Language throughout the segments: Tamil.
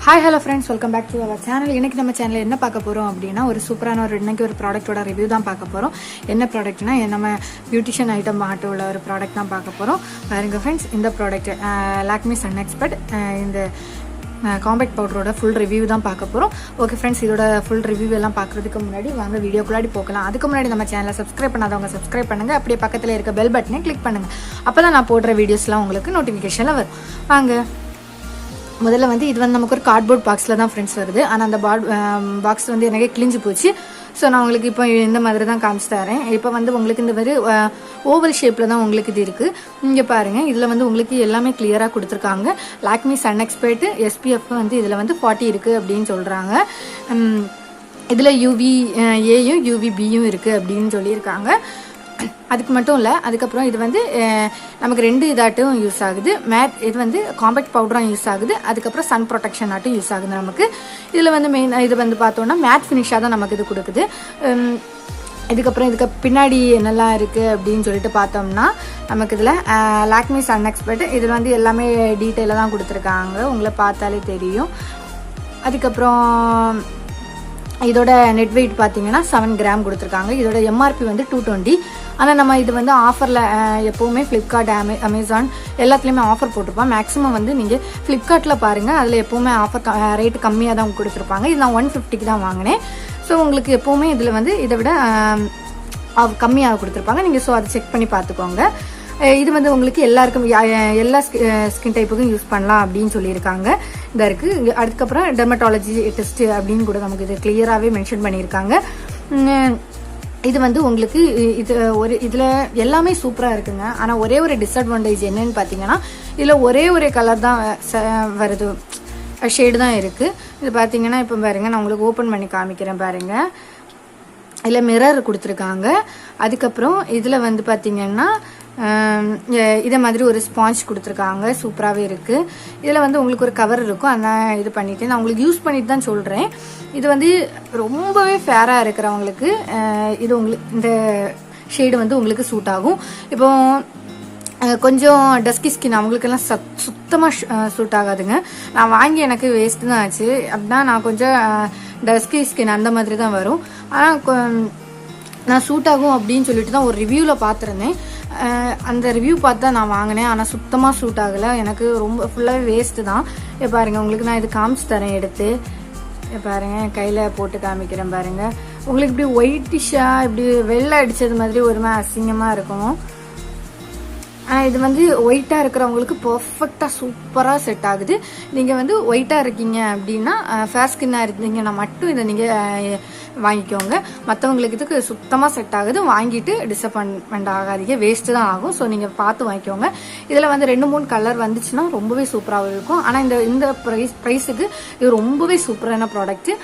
Hi hello friends, welcome back to our channel. இன்னைக்கு நம்ம சேனல்ல என்ன பார்க்க போறோம் அப்படினா ஒரு சூப்பரான ஒரு ப்ராடக்ட்டோட ரிவ்யூ தான் பார்க்க போறோம். என்ன ப்ராடக்ட்னா நம்ம பியூட்டிஷியன் ஐட்டம் மாட்ட உள்ள ஒரு ப்ராடக்ட் தான் பார்க்க போறோம். பாருங்க फ्रेंड्स, இந்த ப்ராடக்ட் Lakme sunexpert இந்த காம்பேக்ட் பவுடரோட ஃபுல் ரிவ்யூ தான் பார்க்க போறோம். ஓகே फ्रेंड्स, இதோட ஃபுல் ரிவ்யூ எல்லாம் பார்க்கிறதுக்கு முன்னாடி வாங்க வீடியோக்குள்ளாடி போகலாம். அதுக்கு முன்னாடி நம்ம சேனலை சப்ஸ்கிரைப் பண்ணாதவங்க சப்ஸ்கிரைப் பண்ணுங்க. அப்படியே பக்கத்துல இருக்க பெல் பட்டனை கிளிக் பண்ணுங்க. அப்பதான் நான் போடுற வீடியோஸ்லாம் உங்களுக்கு நோட்டிஃபிகேஷன்ல வரும். வாங்க முதல்ல வந்து இது வந்து நமக்கு ஒரு கார்ட்போர்ட் பாக்ஸில் தான் ஃப்ரெண்ட்ஸ் வருது. ஆனால் அந்த பாக்ஸ் வந்து எனக்கு கிழிஞ்சு போச்சு. ஸோ நான் உங்களுக்கு இப்போ இந்த மாதிரி தான் காமிச்சு தரேன். இப்போ வந்து உங்களுக்கு இந்த மாதிரி ஓவல் ஷேப்பில் தான் உங்களுக்கு இது இருக்குது. இங்கே பாருங்கள், இதில் வந்து உங்களுக்கு எல்லாமே கிளியராக கொடுத்துருக்காங்க. லாக்மி sunexpert SPF வந்து இதில் வந்து 40 இருக்குது அப்படின்னு சொல்கிறாங்க. இதில் UVAயும் UVBயும் இருக்குது அப்படின்னு சொல்லியிருக்காங்க. அதுக்கு மட்டும் இல்லை, அதுக்கப்புறம் இது வந்து நமக்கு 2 இதாட்டும் யூஸ் ஆகுது. இது வந்து காம்பேக்ட் பவுடரும் யூஸ் ஆகுது. அதுக்கப்புறம் சன் ப்ரொடெக்ஷன் ஆட்டும் யூஸ் ஆகுது நமக்கு. இதில் வந்து மெயின் இது வந்து பார்த்தோன்னா மேட் ஃபினிஷாக தான் நமக்கு இது கொடுக்குது. இதுக்கப்புறம் இதுக்கு பின்னாடி என்னெல்லாம் இருக்குது அப்படின்னு சொல்லிட்டு பார்த்தோம்னா நமக்கு இதில் லாக்மி sunexpert இதில் வந்து எல்லாமே டீட்டெயிலாக தான் கொடுத்துருக்காங்க, உங்களை பார்த்தாலே தெரியும். அதுக்கப்புறம் இதோட நெட் வெயிட் பார்த்தீங்கன்னா 7 கிராம் கொடுத்துருக்காங்க. இதோட MRP வந்து 220. ஆனால் நம்ம இது வந்து ஆஃபரில் எப்போவுமே ஃப்ளிப்கார்ட் அமேசான் எல்லாத்துலேயுமே ஆஃபர் போட்டிருப்போம். மேக்ஸிமம் வந்து நீங்கள் ஃப்ளிப்கார்ட்டில் பாருங்கள், அதில் எப்போவுமே ஆஃபர் ரேட்டு கம்மியாக தான் கொடுத்துருப்பாங்க. இது நான் 150க்கு தான் வாங்கினேன். ஸோ உங்களுக்கு எப்போவுமே இதில் வந்து இதை விட கம்மியாக கொடுத்துருப்பாங்க. நீங்கள் ஸோ அதை செக் பண்ணி பார்த்துக்கோங்க. இது வந்து உங்களுக்கு எல்லாருக்கும் எல்லா ஸ்கின் டைப்புக்கும் யூஸ் பண்ணலாம் அப்படின்னு சொல்லியிருக்காங்க. இதாக இருக்குது. அதுக்கப்புறம் டெர்மட்டாலஜி டெஸ்ட் அப்படின்னு கூட நமக்கு இது கிளியராகவே மென்ஷன் பண்ணியிருக்காங்க. இது வந்து உங்களுக்கு இதில் எல்லாமே சூப்பராக இருக்குங்க. ஆனால் ஒரே ஒரு டிஸ்அட்வான்டேஜ் என்னன்னு பார்த்தீங்கன்னா, இதில் ஒரே கலர் தான் வருது, ஷேடு தான் இருக்குது. இது பார்த்தீங்கன்னா இப்போ பாருங்கள், நான் உங்களுக்கு ஓப்பன் பண்ணி காமிக்கிறேன் பாருங்கள். இதில் மிரர் கொடுத்துருக்காங்க. அதுக்கப்புறம் இதில் வந்து பார்த்தீங்கன்னா இதே மாதிரி ஒரு ஸ்பாஞ்ச் கொடுத்துருக்காங்க, சூப்பராகவே இருக்குது. இதில் வந்து உங்களுக்கு ஒரு கவர் இருக்கும், அதான் இது பண்ணிவிட்டு நான் உங்களுக்கு யூஸ் பண்ணிட்டு தான் சொல்கிறேன். இது வந்து ரொம்பவே ஃபேராக இருக்கிறவங்களுக்கு இது உங்களுக்கு இந்த ஷேடு வந்து உங்களுக்கு சூட் ஆகும். இப்போ கொஞ்சம் டஸ்கி ஸ்கின் அவங்களுக்கெல்லாம் சுத்தமாக சூட் ஆகாதுங்க. நான் வாங்கி எனக்கு வேஸ்ட்டு தான் ஆச்சு. அப்படின்னா நான் கொஞ்சம் டஸ்கி ஸ்கின் அந்த மாதிரி தான் வரும். ஆனால் நான் சூட் ஆகும் அப்படின்னு சொல்லிட்டு தான் ஒரு ரிவ்யூவில் பார்த்துருந்தேன். அந்த ரிவ்யூ பார்த்து தான் நான் வாங்கினேன். ஆனால் சுத்தமாக சூட் ஆகலை, எனக்கு ரொம்ப ஃபுல்லாகவே வேஸ்ட்டு தான். பாருங்கள், உங்களுக்கு நான் இது காமிச்சு தரேன் எடுத்து. பாருங்கள், கையில் போட்டு காமிக்கிறேன் பாருங்கள். உங்களுக்கு இப்படி ஒயிட்டிஷாக இப்படி வெள்ளை அடித்தது மாதிரி ஒரு மாதிரி அசிங்கமாக இருக்கும். இது வந்து ஒயிட்டாக இருக்கிறவங்களுக்கு பர்ஃபெக்டாக சூப்பராக செட் ஆகுது. நீங்கள் வந்து ஒயிட்டாக இருக்கீங்க அப்படின்னா, ஃபேர் ஸ்கின்னாக இருந்தீங்கன்னா மட்டும் இதை நீங்கள் வாங்கிக்கோங்க. மற்றவங்களுக்கு இதுக்கு சுத்தமாக செட் ஆகுது. வாங்கிட்டு டிசப்பாயின்மெண்ட் ஆகாதீங்க, வேஸ்ட்டு தான் ஆகும். ஸோ நீங்கள் பார்த்து வாங்கிக்கோங்க. இதில் வந்து 2-3 கலர் வந்துச்சுன்னா ரொம்பவே சூப்பராக இருக்கும். ஆனால் இந்த ப்ரைஸுக்கு இது ரொம்பவே சூப்பரான ப்ராடக்ட்டு.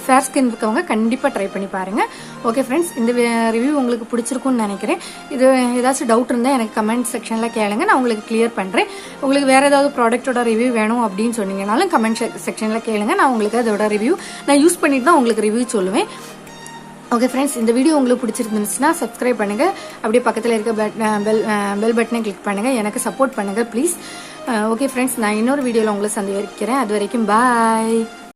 ஃபேர் ஸ்கின் இருக்கவங்க கண்டிப்பாக ட்ரை பண்ணி பாருங்கள். ஓகே ஃப்ரெண்ட்ஸ், இந்த ரிவ்யூ உங்களுக்கு பிடிச்சிருக்குன்னு நினைக்கிறேன். இது ஏதாச்சும் டவுட் இருந்தால் எனக்கு கமெண்ட் செக்ஷனில் கேளுங்க, நான் உங்களுக்கு கிளியர் பண்ணுறேன். உங்களுக்கு வேறு ஏதாவது ப்ராடக்ட்டோட ரிவ்யூ வேணும் அப்படின்னு சொன்னீங்கனாலும் கமெண்ட் செக்ஷனில் கேளுங்க, நான் உங்களுக்கு அதோட ரிவ்யூ நான் யூஸ் பண்ணிட்டு தான் உங்களுக்கு ரிவ்யூ சொல்லுவேன். ஓகே ஃப்ரெண்ட்ஸ், இந்த வீடியோ உங்களுக்கு பிடிச்சிருந்துச்சுன்னா சப்ஸ்கிரைப் பண்ணுங்கள். அப்படியே பக்கத்தில் இருக்க பெல் பட்டனை கிளிக் பண்ணுங்கள், எனக்கு சப்போர்ட் பண்ணுங்கள் ப்ளீஸ். ஓகே ஃப்ரெண்ட்ஸ், நான் இன்னொரு வீடியோவில் உங்களை சந்திக்கிறேன். அது வரைக்கும் பாய்.